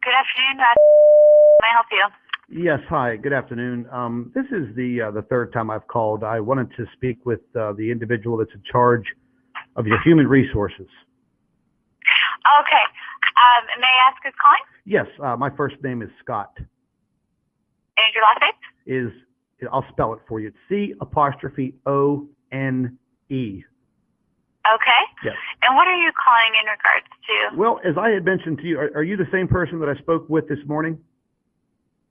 Good afternoon. May I help you? Yes, hi, good afternoon. This is the third time I've called. I wanted to speak with the individual that's in charge of your human resources. Okay. May I ask who's calling? Yes, my first name is Scott. And your last name? I'll spell it for you. It's C''ONE. Okay. Yes. And what are you calling in regards to? Well, as I had mentioned to you, are you the same person that I spoke with this morning?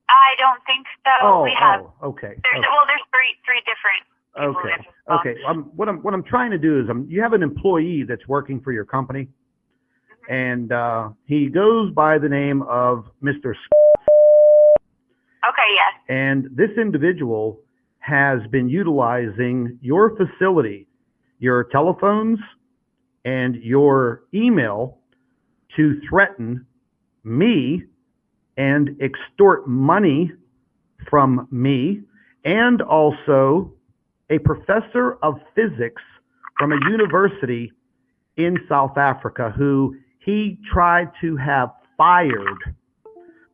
I don't think so. We have. Oh, okay. There's three different people. Okay. What I'm trying to do is you have an employee that's working for your company, and he goes by the name of Mr. Okay, yes. And this individual has been utilizing your facility, your telephones, and your email to threaten me and extort money from me, and also a professor of physics from a university in South Africa who he tried to have fired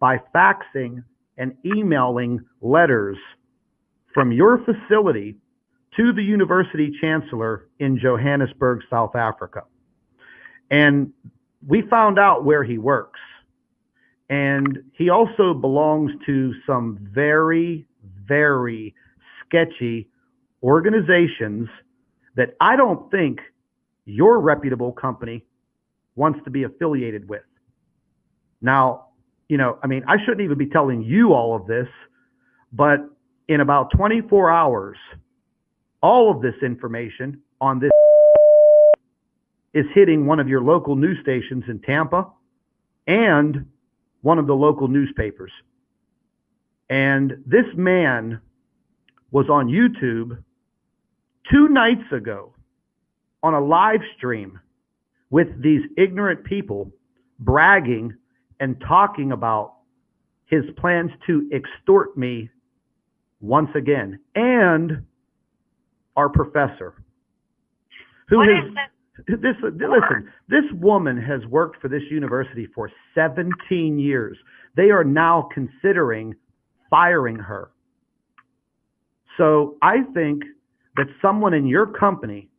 by faxing and emailing letters from your facility to the university chancellor in Johannesburg, South Africa. And we found out where he works. And he also belongs to some very, very sketchy organizations that I don't think your reputable company wants to be affiliated with. Now, I shouldn't even be telling you all of this, but in about 24 hours, all of this information on this is hitting one of your local news stations in Tampa and one of the local newspapers. And this man was on YouTube 2 nights ago on a live stream with these ignorant people bragging and talking about his plans to extort me once again, and our professor, who listen, this woman has worked for this university for 17 years. They are now considering firing her. So I think that someone in your company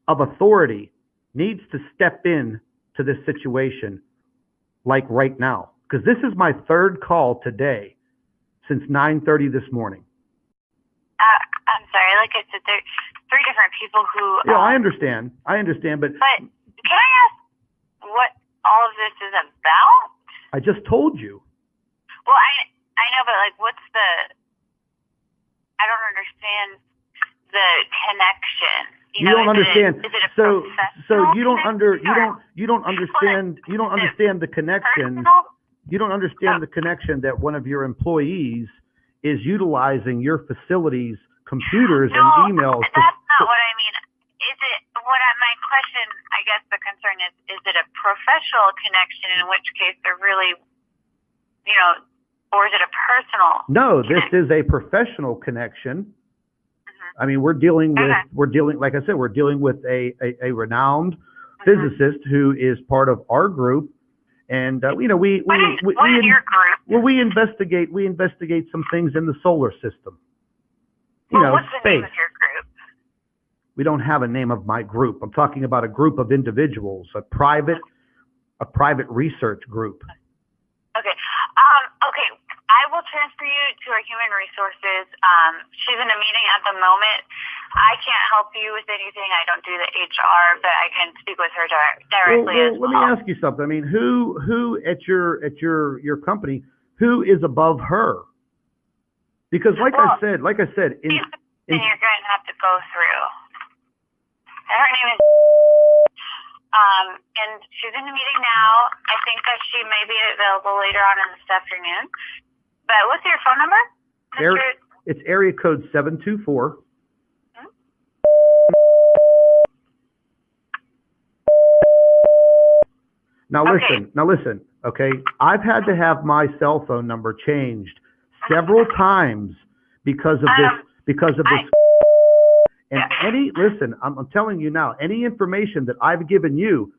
of authority needs to step in to this situation, like right now, because this is my third call today since 9:30 this morning. I'm sorry, like I said, there's 3 different people who... Yeah, I understand, but... But can I ask what all of this is about? I just told you. Well, I know, but like, what's the... I don't understand the connection. You don't understand. Is it a so you don't connection? you don't understand the connection. Personal? You don't understand the connection that one of your employees is utilizing your facility's computers and emails. That's not what I mean. My question, I guess the concern is it a professional connection, in which case they're really, or is it a personal? No, this is a professional connection. I mean, we're dealing like I said, we're dealing with a renowned physicist who is part of our group. And, what is your group? Well, we investigate some things in the solar system. What's the space. name of your group? We don't have a name of my group. I'm talking about a group of individuals, a private research group. Okay. Okay. I will transfer you to our human resources. She's in a meeting at the moment. I can't help you with anything. I don't do the HR, but I can speak with her directly as well. Let me ask you something. I mean, who at your company, who is above her? Because like I said, you're going to have to go through. And her name is, and she's in the meeting now. I think that she may be available later on in this afternoon. But what's your phone number? It's area code 724. Now listen, okay? I've had to have my cell phone number changed several times because of this. And I'm telling you now, any information that I've given you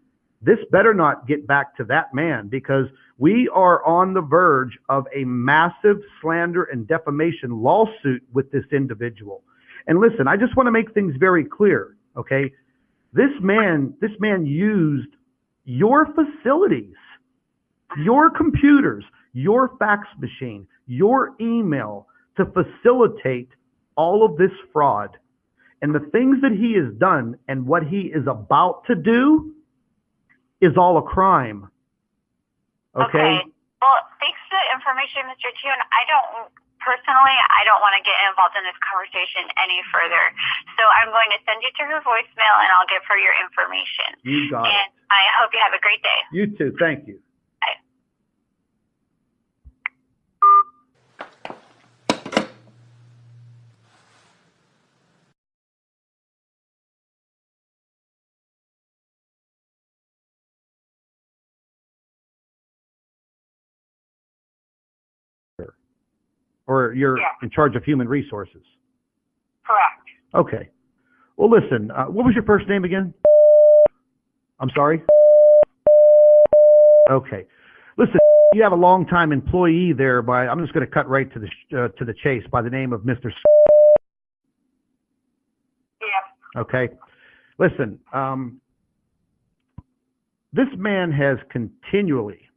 this better not get back to that man, because we are on the verge of a massive slander and defamation lawsuit with this individual. And listen, I just want to make things very clear, okay? This man used your facilities, your computers, your fax machine, your email to facilitate all of this fraud. And the things that he has done and what he is about to do is all a crime. Okay? Well, thanks for the information, Mr. Tune. Personally, I don't want to get involved in this conversation any further. So I'm going to send you to her voicemail, and I'll give her your information. You got it. And I hope you have a great day. You too. Thank you. Bye. Or you're in charge of human resources? Correct. Okay. Well, listen, what was your first name again? I'm sorry? Okay. Listen, you have a long-time employee there I'm just going to cut right to the chase, by the name of Mr. Yeah. Okay. Listen, this man has continually,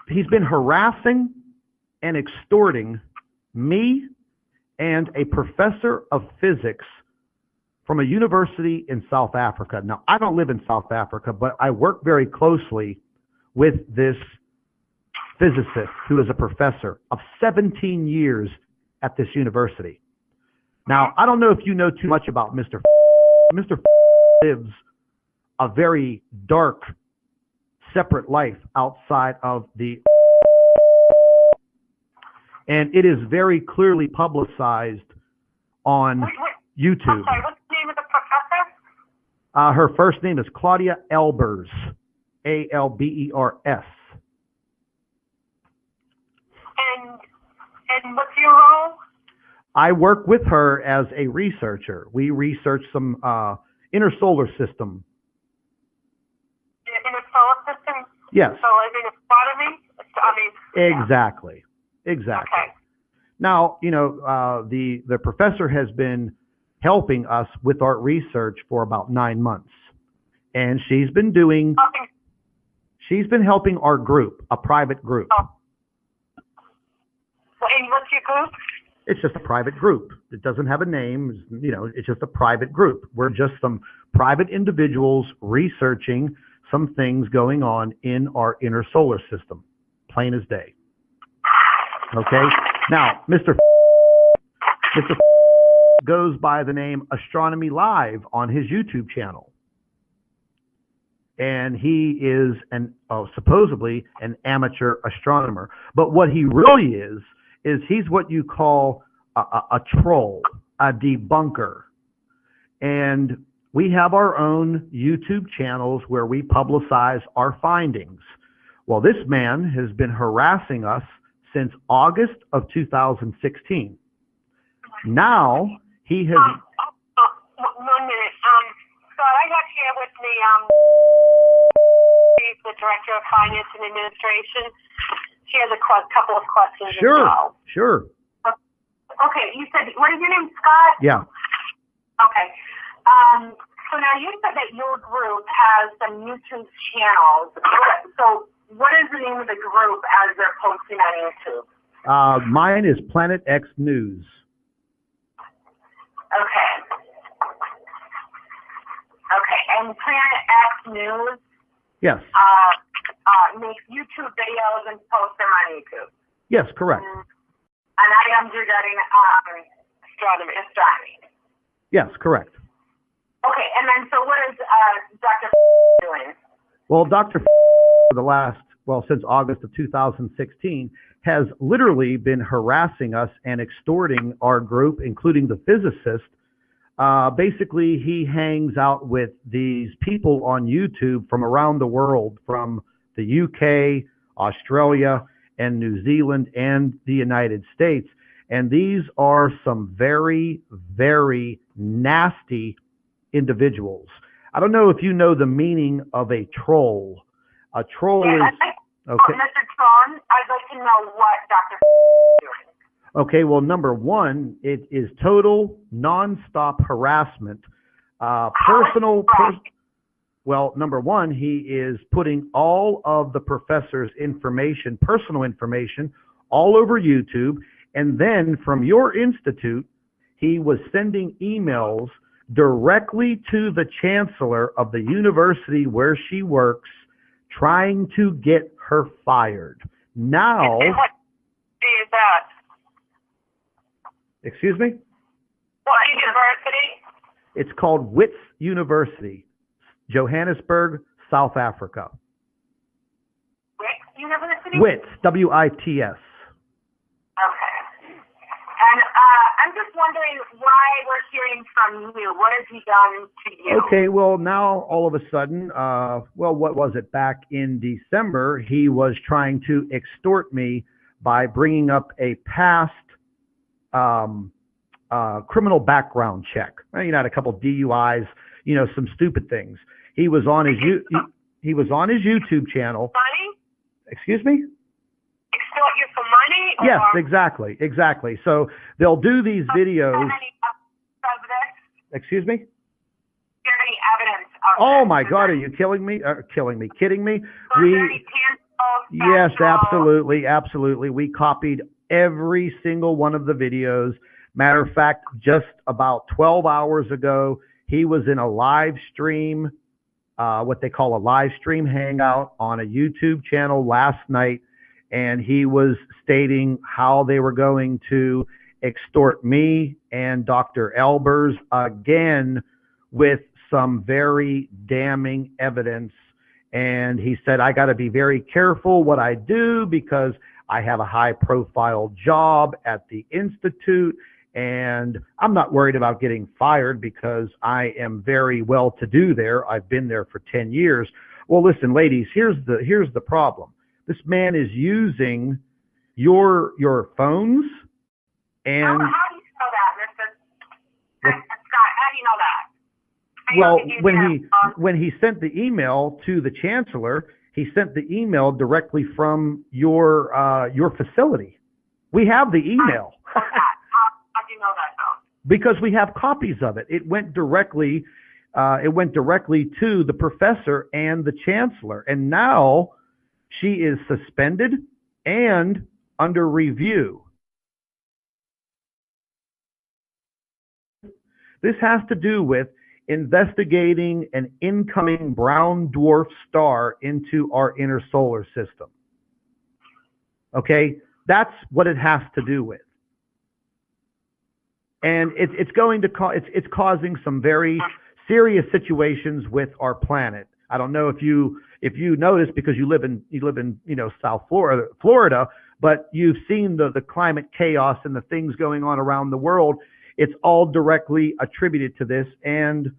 he's been harassing and extorting me and a professor of physics from a university in South Africa. Now, I don't live in South Africa, but I work very closely with this physicist who is a professor of 17 years at this university. Now, I don't know if you know too much about Mr. Mr. lives a very dark, separate life outside of the, and it is very clearly publicized on YouTube. I'm sorry, what's the name of the professor? Her first name is Claudia Albers, Albers. And what's your role? I work with her as a researcher. We research some inner solar system. In a solar system? Yes. So like in astronomy? Exactly. Exactly. Okay. Now, you know, the professor has been helping us with our research for about 9 months. And she's been helping our group, a private group. Oh. And what's your group? It's just a private group. It doesn't have a name. You know, it's just a private group. We're just some private individuals researching some things going on in our inner solar system, plain as day. Okay? Now, Mr. goes by the name Astronomy Live on his YouTube channel. And he is supposedly an amateur astronomer. But what he really is he's what you call a troll, a debunker. And we have our own YouTube channels where we publicize our findings. Well, this man has been harassing us since August of 2016. Now, he has... 1 minute. Scott, I have here with me, she's the Director of Finance and Administration. She has a couple of questions as well. Sure. Okay, you said, what is your name, Scott? Yeah. Okay. So now you said that your group has some YouTube channels. So what is the name of the group as they're posting on YouTube? Mine is Planet X News. Okay. Okay, and Planet X News? Yes. Makes YouTube videos and posts them on YouTube. Yes, correct. And items regarding astronomy. Yes, correct. Okay, and then so what is Dr. doing? Well, Dr. since August of 2016, has literally been harassing us and extorting our group, including the physicist. Basically, he hangs out with these people on YouTube from around the world, from the UK, Australia, and New Zealand, and the United States. And these are some very, very nasty individuals. I don't know if you know the meaning of a troll. A troll is... Okay. Mr. Tron, I'd like to know what Dr. is doing. Okay, well, number one, it is total nonstop harassment. Well, number one, he is putting all of the professor's information, personal information, all over YouTube. And then from your institute, he was sending emails directly to the chancellor of the university where she works, trying to get her fired. Now... And what university is that? Excuse me? What university? It's called Wits University, Johannesburg, South Africa. Wits University? Wits, W-I-T-S. Okay. And I'm just wondering why we're hearing from you. What has he done to you? Okay, well, now all of a sudden, what was it? Back in December, he was trying to extort me by bringing up a past criminal background check. You know, had a couple DUIs, you know, some stupid things. He was on his he was on his YouTube channel. Money? Excuse me? Extort you for money? Yes, exactly. So they'll do these videos. Do you have any evidence of this? Excuse me? Do you have any evidence of Oh this? my God, are you kidding me? Kidding me? So is there any tangible, Yes, factual- absolutely. We copied every single one of the videos. Matter of fact, just about 12 hours ago, he was in a live stream, what they call a live stream hangout on a YouTube channel last night, and he was stating how they were going to extort me and Dr. Albers again with some very damning evidence. And he said, I got to be very careful what I do because I have a high profile job at the Institute, and I'm not worried about getting fired because I am very well to do there. I've been there for 10 years. Well, listen, ladies, here's the problem. This man is using your phones and... How do you know that, Mr. Scott? How do you know that? Well, when he sent the email to the chancellor, he sent the email directly from your facility. We have the email. How do you know that, though? Because we have copies of it. It went directly to the professor and the chancellor, and now she is suspended and under review. This has to do with investigating an incoming brown dwarf star into our inner solar system. Okay, that's what it has to do with. And it's going to it's causing some very serious situations with our planet. I don't know if you noticed, because you live in South Florida, but you've seen the climate chaos and the things going on around the world. It's all directly attributed to this, and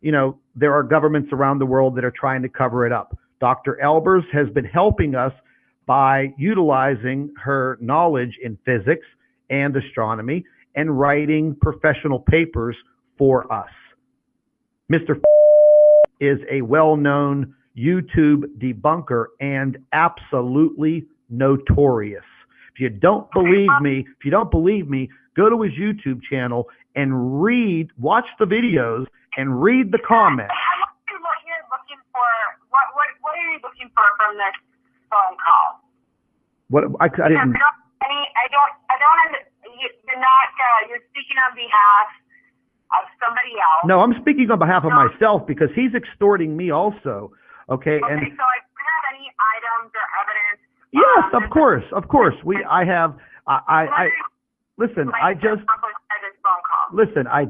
there are governments around the world that are trying to cover it up. Dr. Albers has been helping us by utilizing her knowledge in physics and astronomy and writing professional papers for us. Mr. is a well-known YouTube debunker and absolutely notorious. If you don't believe me, go to his YouTube channel and watch the videos and read the comments. What you're looking for? What are you looking for from this phone call? I didn't. You're speaking on behalf of somebody else. No, I'm speaking on behalf of myself because he's extorting me also. Okay. Okay, so I don't have any items or evidence. Yes, of course. I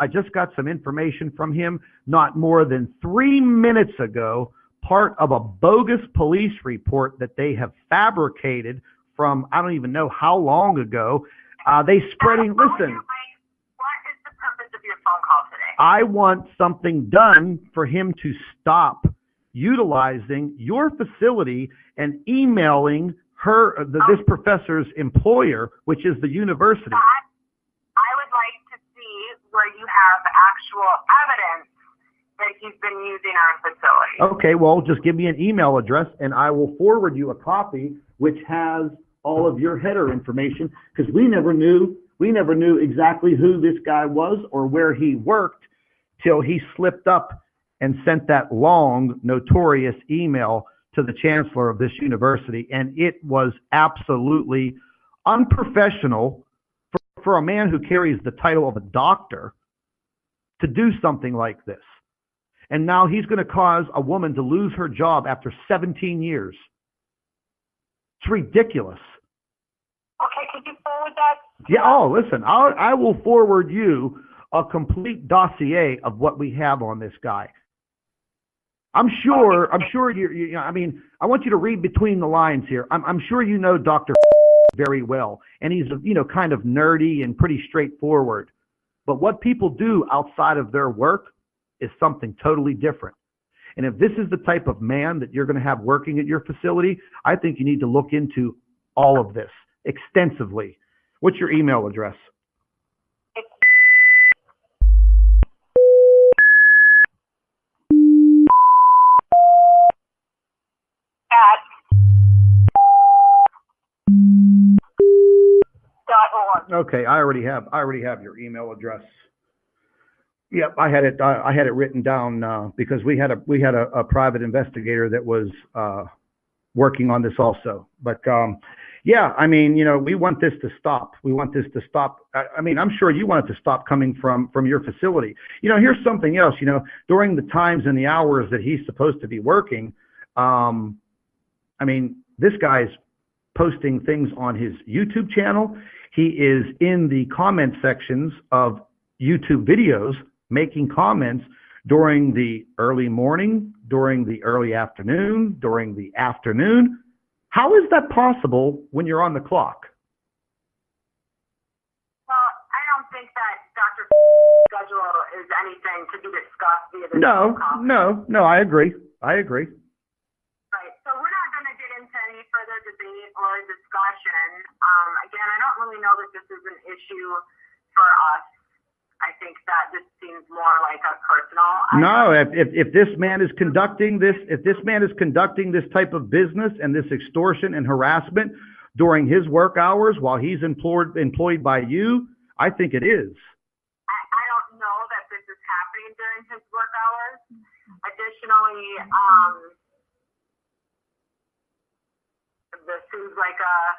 just got some information from him not more than 3 minutes ago, part of a bogus police report that they have fabricated from I don't even know how long ago. Listen. What is the purpose of your phone call today? I want something done for him to stop utilizing your facility and emailing this professor's employer, which is the university. I would like to see where you have actual evidence that he he's been using our facility. Okay, well, just give me an email address and I will forward you a copy which has all of your header information, because we never knew exactly who this guy was or where he worked till he slipped up and sent that long, notorious email to the chancellor of this university. And it was absolutely unprofessional for a man who carries the title of a doctor to do something like this. And now he's going to cause a woman to lose her job after 17 years. It's ridiculous. Okay, could you forward that? Yeah, oh, listen, I will forward you a complete dossier of what we have on this guy. I'm sure you I mean, I want you to read between the lines here. I'm sure you know Dr. very well, and he's, kind of nerdy and pretty straightforward. But what people do outside of their work is something totally different. And if this is the type of man that you're going to have working at your facility, I think you need to look into all of this extensively. What's your email address? Okay, I already have your email address. Yep, I had it written down because we had a private investigator that was working on this also. But yeah, I mean, we want this to stop. We want this to stop. I mean, I'm sure you want it to stop coming from your facility. Here's something else. During the times and the hours that he's supposed to be working, I mean, this guy's posting things on his YouTube channel. He is in the comment sections of YouTube videos, making comments during the early morning, during the early afternoon, during the afternoon. How is that possible when you're on the clock? Well, I don't think that Dr. schedule is anything to be discussed via the No, I agree. Right, so we're not going to get into any further debate or discussion. Again, I don't really know that this is an issue for us. I think that this seems more like a personal. No, if this man is conducting this type of business and this extortion and harassment during his work hours while he's employed by you, I think it is. I don't know that this is happening during his work hours. Additionally, this seems like a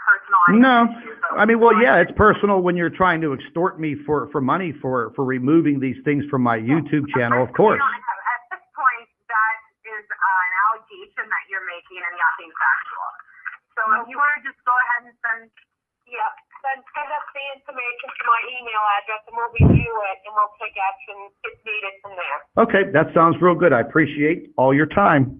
personal issue. I mean, well, yeah, it's personal when you're trying to extort me for money for removing these things from my YouTube channel, of course. At this point, that is an allegation that you're making and nothing factual. So if you want to just go ahead and send us the information to my email address, and we'll review it and we'll take action if needed from there. Okay, that sounds real good. I appreciate all your time.